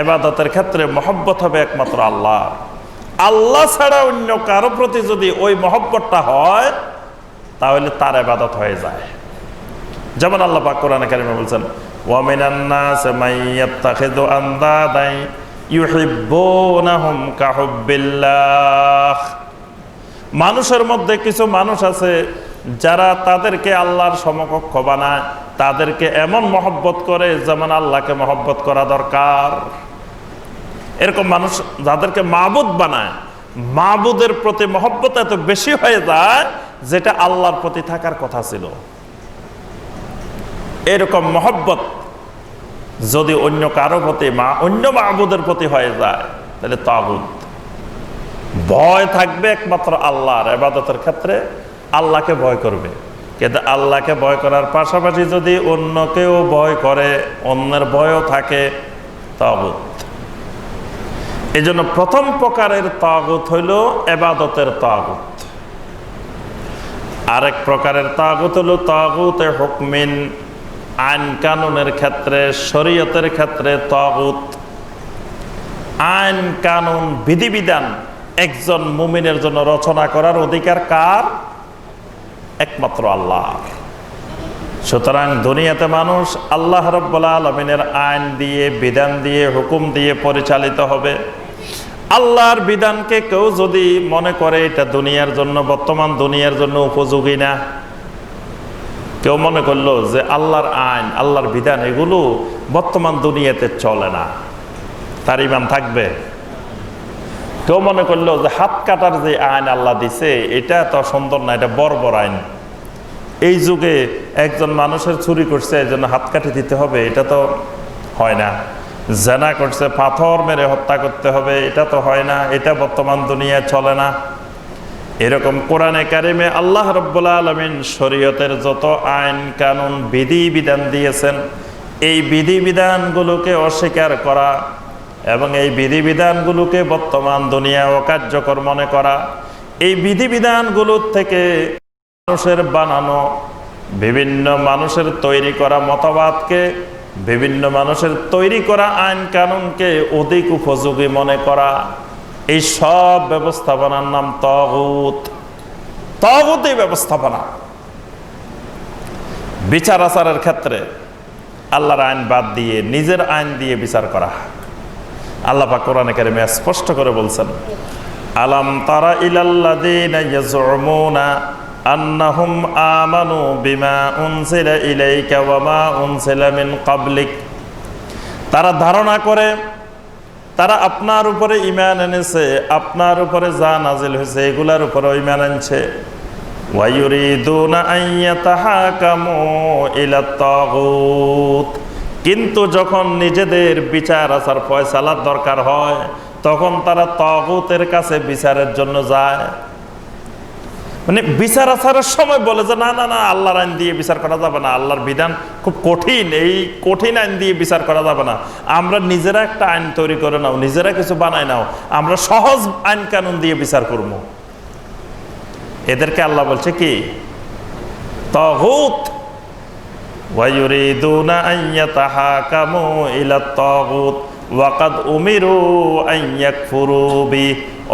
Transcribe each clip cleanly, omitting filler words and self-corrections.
ইবাদতের ক্ষেত্রে মহব্বত হবে একমাত্র আল্লাহ। আল্লাহ ছাড়া অন্য কারো প্রতি যদি ওই মহব্বতটা হয় তাহলে তার ইবাদত হয়ে যায়। যেমন আল্লাহ পাক কোরআনে কারিমে বলছেন, ওয়া মিনান নাসি মান ইয়াত্তাখিযু আনদাদান ইউহিব্বুনাহুম কাহুব্বিল্লাহ। মানুষের মধ্যে কিছু মানুষ আছে যারা তাদেরকে আল্লাহর সমকক্ষ বানায়, তাদেরকে এমন মহব্বত করে যেমন আল্লাহকে মহব্বত করা দরকার। এরকম মানুষ যাদেরকে মাবুদ বানায়, মাবুদের প্রতি মহব্বত এত বেশি হয়ে যায় যেটা আল্লাহর প্রতি থাকার কথা ছিল। এরকম মহব্বত যদি অন্য কারো প্রতি, অন্য মাবুদের প্রতি হয়ে যায় তাহলে তাগুত। ভয় থাকবে একমাত্র আল্লাহর। ইবাদতের ক্ষেত্রে আল্লাহকে ভয় করবে, কিন্তু আল্লাহকে ভয় করার পাশাপাশি যদি অন্যকেও ভয় করে, অন্যের ভয়ও থাকে, তাগুত। এই জন্য প্রথম প্রকারের তাগুত হইল ইবাদতের তাগুত। আরেক প্রকারের তাগুত হলো তাগুতে হুকমিন, আইন কানুনের ক্ষেত্রে, শরীয়তের ক্ষেত্রে তাগুত। আইন কানুন বিধিবিধান একজন মুমিনের জন্য রচনা করার অধিকার কার? একমাত্র আল্লাহ। সুতরাং দুনিয়াতে মানুষ আল্লাহ রাব্বুল আলামিনের আইন দিয়ে, বিধান দিয়ে, হুকুম দিয়ে পরিচালিত হবে। আল্লাহর বিধানকে কেউ যদি মনে করে এটা দুনিয়ার জন্য, বর্তমান দুনিয়ার জন্য উপযোগী না, কেউ মনে করলো যে আল্লাহর আইন, আল্লাহর বিধান এগুলো বর্তমান দুনিয়াতে চলে না, তার ঈমান থাকবে? কেউ মনে করলো যে হাত কাটার যে আইন আল্লাহ দিছে এটা তো সুন্দর না, এটা বর্বর আইন, এই যুগে একজন মানুষের চুরি করছে এই জন্য হাত কাটি দিতে হবে, এটা তো হয় না। জেনা করছে পাথর মেরে হত্যা করতে হবে, এটা তো হয় না, এটা বর্তমান দুনিয়ায় চলে না। এরকম কোরআনে কারিমে আল্লাহ রাব্বুল আলামিন শরীয়তের যত আইন কানুন বিধিবিধান দিয়েছেন, এই বিধিবিধানগুলোকে অস্বীকার করা এবং এই বিধিবিধানগুলোকে বর্তমান দুনিয়ায় অকার্যকর মনে করা, এই বিধিবিধানগুলোর থেকে মানুষের বানানো, বিভিন্ন মানুষের তৈরি করা মতবাদকে, বিভিন্ন মানুষের তৈরি করা আইন কানুনকে অধিক উপযোগী মনে করা, এই সব ব্যবস্থাপনার নাম তাগুত। তাগুত এই ব্যবস্থাপনা। বিচার আচারের ক্ষেত্রে আল্লাহর আইন বাদ দিয়ে নিজের আইন দিয়ে বিচার করা। আল্লাহ পাক কোরআনে কারিমে স্পষ্ট করে বলছেন, আলাম তারা ইলাল্লাযীনা ইয়াজউমুনা আন্নাহুম আমানু বিমা উনজিলা ইলাইকা ওয়া মা উনজিলা মিন ক্বাবলিক। তারা ধারণা করে তারা আপনার উপরে ঈমান এনেছে, আপনার উপরে যা নাজিল হয়েছে এগুলার উপরে ঈমান আনছে। ওয়া ইউরিদুনা আন ইয়াতাহাকামু ইলাত তাগুত। কিন্তু যখন নিজেদের বিচার আচার ফয়সালার দরকার হয় তখন তারা তাগুতের কাছে বিচারের জন্য যায়। মানে বিচার আচারের সময় বলে যে না না না, আল্লাহর আইন দিয়ে বিচার করা যাবে না, আল্লাহর বিধান খুব কঠিন, এই কঠিন আইন দিয়ে বিচার করা যাবে না, আমরা নিজেরা একটা আইন তৈরি করে নাও, নিজেরা কিছু বানাই নাও, আমরা সহজ আইন কানুন দিয়ে বিচার করব। এদেরকে আল্লাহ বলছে কি? তাগুত। ওয়া ইউরিদুনা আন ইয়াতাহাকামু ইলাত তাগুত ওয়া ক্বাদ উমিরু আন ইয়াকফুরু বি।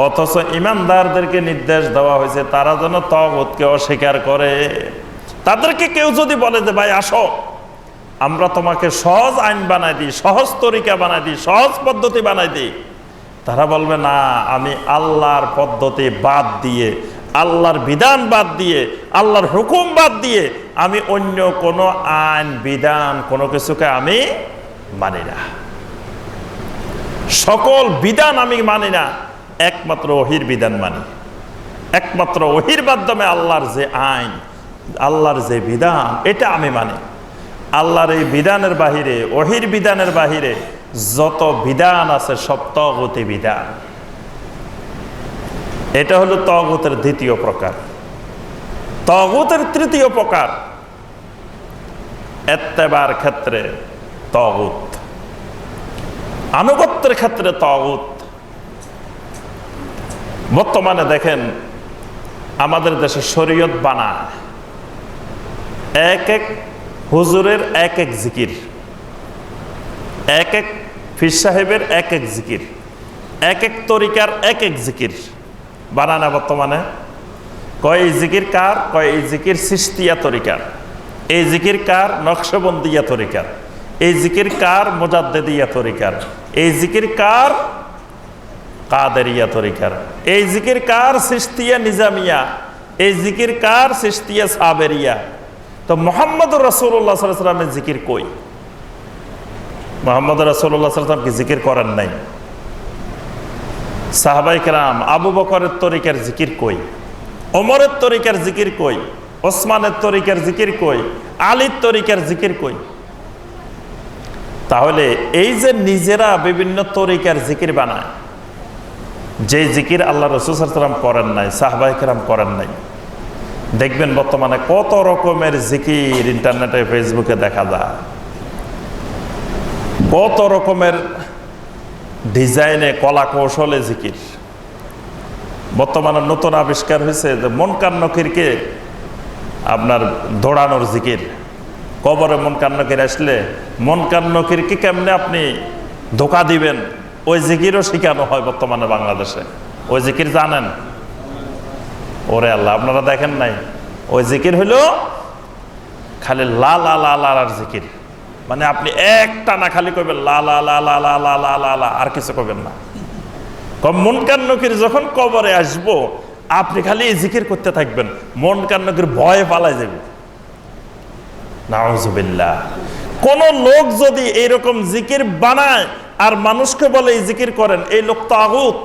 অথচ ইমানদারদেরকে নির্দেশ দেওয়া হয়েছে তারা যেন তাগুতকে অস্বীকার করে। তাদেরকে কেউ যদি বলে যে ভাই আসো আমরা তোমাকে সহজ আইন বানাই দিই, সহজ তরিকা বানাই দিই, সহজ পদ্ধতি বানাই দিই, তারা বলবে না, আমি আল্লাহর পদ্ধতি বাদ দিয়ে, আল্লাহর বিধান বাদ দিয়ে, আল্লাহর হুকুম বাদ দিয়ে আমি অন্য কোনো আইন বিধান কোনো কিছুকে আমি মানি না, সকল বিধান আমি মানি না, একমাত্র ওহীর বিধান মানি। একমাত্র ওহীর মাধ্যমে আল্লাহর যে আইন, আল্লাহর যে বিধান এটা আমি মানি। আল্লাহর এই বিধানের বাহিরে, ওহীর বিধানের বাহিরে যত বিধান আছে সব তাগুতি বিধান। এটা হলো তাগুতের দ্বিতীয় প্রকার। তাগুতের তৃতীয় প্রকার ইত্তেবার ক্ষেত্রে তাগুত, আনুগত্যের ক্ষেত্রে তাগুত। বর্তমানে দেখেন আমাদের দেশে শরীয়ত বানায়, এক এক হুজুরের এক এক জিকির, এক এক পীর সাহেবের এক এক জিকির, এক এক তরিকার এক এক জিকির বানানা বর্তমানে। কয় এই জিকির কার? কয় এই জিকির চিশতিয়া তরিকার, এই জিকির কার? নকশবন্দিয়া তরিকার, এই জিকির কার? মুজাদ্দিদিয়া তরিকার, এই জিকির কার? কাদেরিয়া তরিকার, এই জিকির কার? চিশতিয়া নিজামিয়া, এই জিকির কার? চিশতিয়া সাবেরিয়া। তো মুহাম্মদুর রাসূলুল্লাহ সাল্লাল্লাহু আলাইহি ওয়াসাল্লামের জিকির কই? মুহাম্মদ রাসূলুল্লাহ সাল্লাল্লাহু আলাইহি ওয়াসাল্লাম কি জিকির করেন নাই? সাহাবায়ে কেরাম আবু বকরের তরিকার জিকির কই? ওমরের তরিকার জিকির কই? ওসমানের তরিকার জিকির কই? আলীর তরিকার জিকির কই? তাহলে এই যে নিজেরা বিভিন্ন তরিকার জিকির বানায়, যে জিকির আল্লাহ রাসূল সাল্লাল্লাহু আলাইহি ওয়াসাল্লাম করেন নাই, সাহাবায়ে কেরাম করেন নাই, দেখবেন বর্তমানে কত রকমের জিকির ইন্টারনেটে ফেসবুকে দেখা যায়, কত রকমের ডিজাইনে কলা কৌশলে জিকির। বর্তমানে নতুন আবিষ্কার হয়েছে যে মুনকার নকিরকে আপনার দৌড়ানোর জিকির। কবরে মুনকার নকির আসলে মুনকার নকিরকে কেমনে আপনি ধোকা দিবেন, ওই জিকিরও শেখানো হয় বর্তমানে বাংলাদেশে। ওই জিকির জানেন? ওরে আল্লাহ, আপনারা দেখেন নাই? ওই জিকির হইল খালি লা লা লা লা লার জিকির, মানে আপনি একটা না খালি কইবেন লা লা লা লা লা লা লা লা লা, আর কিছু কইবেন না। মুনকার নকির যখন কবরে আসবো আপনি খালি এই জিকির করতে থাকবেন, মুনকার নকির ভয়ে পালাই যাবে। নাউজুবিল্লাহ। কোন লোক যদি এইরকম জিকির বানায় আর মানুষকে বলে এই জিকির করেন, এই লোক তাগুত।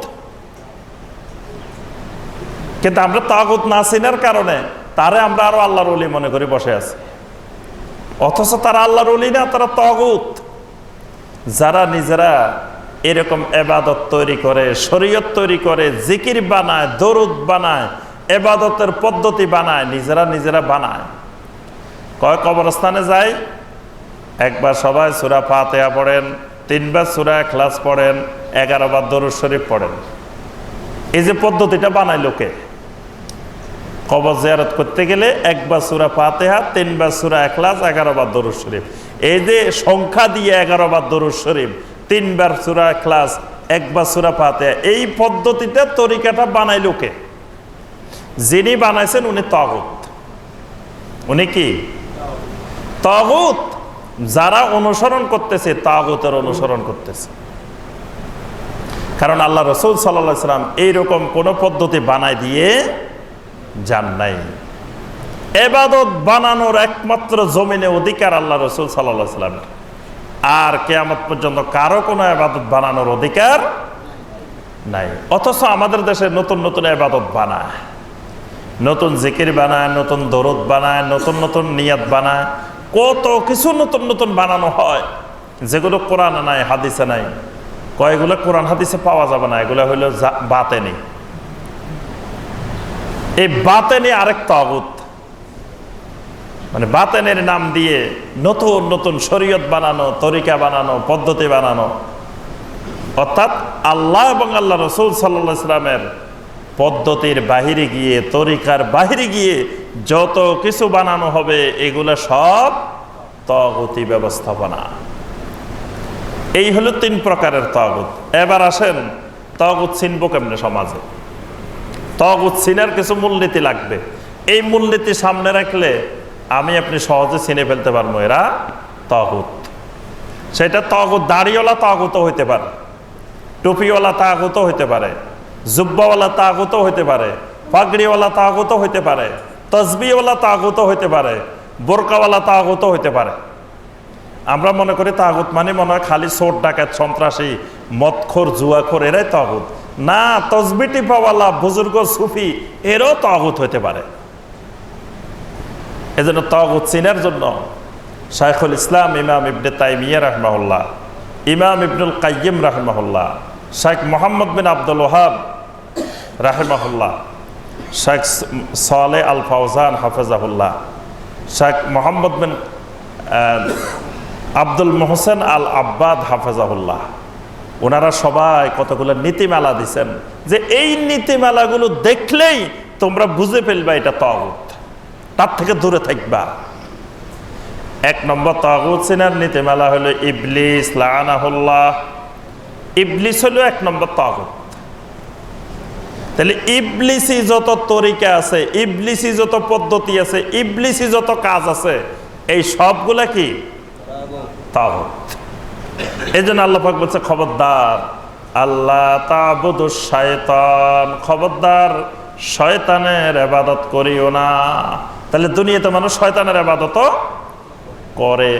কিন্তু আমরা তাগুত না চিনার কারণে তারে আমরা আরো আল্লাহর ওলি মনে করে বসে আছি, অথচ তারা আল্লাহর ওলি না, তারা তাগুত। যারা নিজেরা এরকম এবাদত তৈরি করে, শরীয়ত তৈরি করে, জিকির বানায়, দরুদ বানায়, এবাদতের পদ্ধতি বানায়, নিজেরা বানায়। কয় কবরস্থানে যায়, একবার সবাই সূরা ফাতিহা পড়েন, 3 বার সূরা ইখলাস পড়েন, 11 বার দরুদ শরীফ পড়েন। এই যে পদ্ধতিটা বানায় লোকে, কবর জিয়ারত করতে গেলে 1 বার সূরা ফাতিহা, 3 বার সূরা ইখলাস, 11 বার দরুদ শরীফ। এই যে সংখ্যা দিয়ে 11 বার দরুদ শরীফ, 3 বার সূরা ইখলাস, 1 বার সূরা ফাতিহা, এই পদ্ধতিটা তরিকাটা বানায় লোকে। যিনি বানাইছেন উনি তাগুত। উনি কি? তাগুত। যারা অনুসরণ করতেছে তাগুতের অনুসরণ করতেছে। কারণ আল্লাহ রাসূল সাল্লাল্লাহু আলাইহি ওয়াসাল্লাম এইরকম কোন পদ্ধতি বানায় দিয়ে যান নাই। ইবাদত বানানোর একমাত্র জমিনে অধিকার আল্লাহ রাসূল সাল্লাল্লাহু আলাইহি ওয়াসাল্লামের, আর কিয়ামত পর্যন্ত কারো কোনো ইবাদত বানানোর অধিকার নাই। অথচ আমাদের দেশে নতুন নতুন ইবাদত বানায়, নতুন জিকির বানায়, নতুন দরুদ বানায়, নতুন নতুন নিয়াত বানায়, কত কিছু নতুন নতুন বানানো হয় যেগুলো কোরআনে নাই, হাদিসে নাই। কয়গুলো কোরআন হাদিসে পাওয়া যাবে না, এগুলো হইল বাতেনি। এই বাতেনি আরেক তাগুত, মানে বাতেনের নাম দিয়ে নতুন নতুন শরীয়ত বানানো, তরিকা বানানো, পদ্ধতি বানানো। অর্থাৎ আল্লাহ এবং আল্লাহ রাসূল সাল্লাল্লাহু আলাইহি ওয়াসাল্লামের পদ্ধতির বাহিরে গিয়ে, তরিকার বাহিরে গিয়ে যত কিছু বানানো হবে এগুলো সব তাগুতি ব্যবস্থাপনা। এই হলো 3 প্রকারের তাগুত। এবার আসেন তাগুত চিনব কেমনে সমাজে? তাগুত চিনার কিছু মূলনীতি লাগবে। এই মূলনীতি সামনে রাখলে আমি আপনি সহজে চিনে ফেলতে পারবো এরা তাগুত। সেটা তাগুত দাড়িওয়ালা তাগুতও হইতে পারে, টুপিওয়ালা তাগুতও হইতে পারে, জুব্বাওয়ালা তাগুতও হইতে পারে, পাগড়িওয়ালা তাগুতও হইতে পারে, তসবিহওয়ালা তাগুতও হইতে পারে, বোরকাওয়ালা তাগুতও হইতে পারে। আমরা মনে করি তাগুত মানে মনে হয় খালি চোর ডাকাত সন্ত্রাসী মদখোর জুয়াখোর এরাই তাগুত। না, তসবি টিপাওয়ালা বুজুর্গ সুফি এরও তাগুত হইতে পারে। এজন্য তাগুত চিনার জন্য শাইখুল ইসলাম ইমাম ইবনে তাইমিয়া রাহিমাহুল্লাহ, ইমাম ইবনুল কাইয়িম রাহিমাহুল্লাহ, শেখ মোহাম্মদ বিন আব্দুল ওয়াহাব রাহিমাহুল্লাহ, শেখ সালেহ আল ফাওজান হাফেজাহুল্লাহ, শেখ মোহাম্মদ বিন আব্দুল মোহসেন আল আব্বাদ হাফেজাহুল্লাহ, ওনারা সবাই কতগুলো নীতিমালা দিচ্ছেন যে এই নীতিমালাগুলো দেখলেই তোমরা বুঝে ফেলবা এটা তাগুত, তার থেকে দূরে থাকবা। 1 নম্বর তাগুত চিনার নীতিমালা হলো ইবলিস লাআনাহুল্লাহ, ইবলিস হলো 1 নম্বর তাগুত। তাহলে ইবলিসি যত তরিকা আছে, ইবলিসি যত পদ্ধতি আছে, ইবলিসি যত কাজ আছে, এই সবগুলা কি তাগুত। এই জন্য আল্লাহ পাক বলছে খবরদার আল্লাহ তা'বুদুশ শায়তান, খবরদার শয়তানের ইবাদত করিও না। তাহলে দুনিয়াতে মানুষ শয়তানের ইবাদত করে।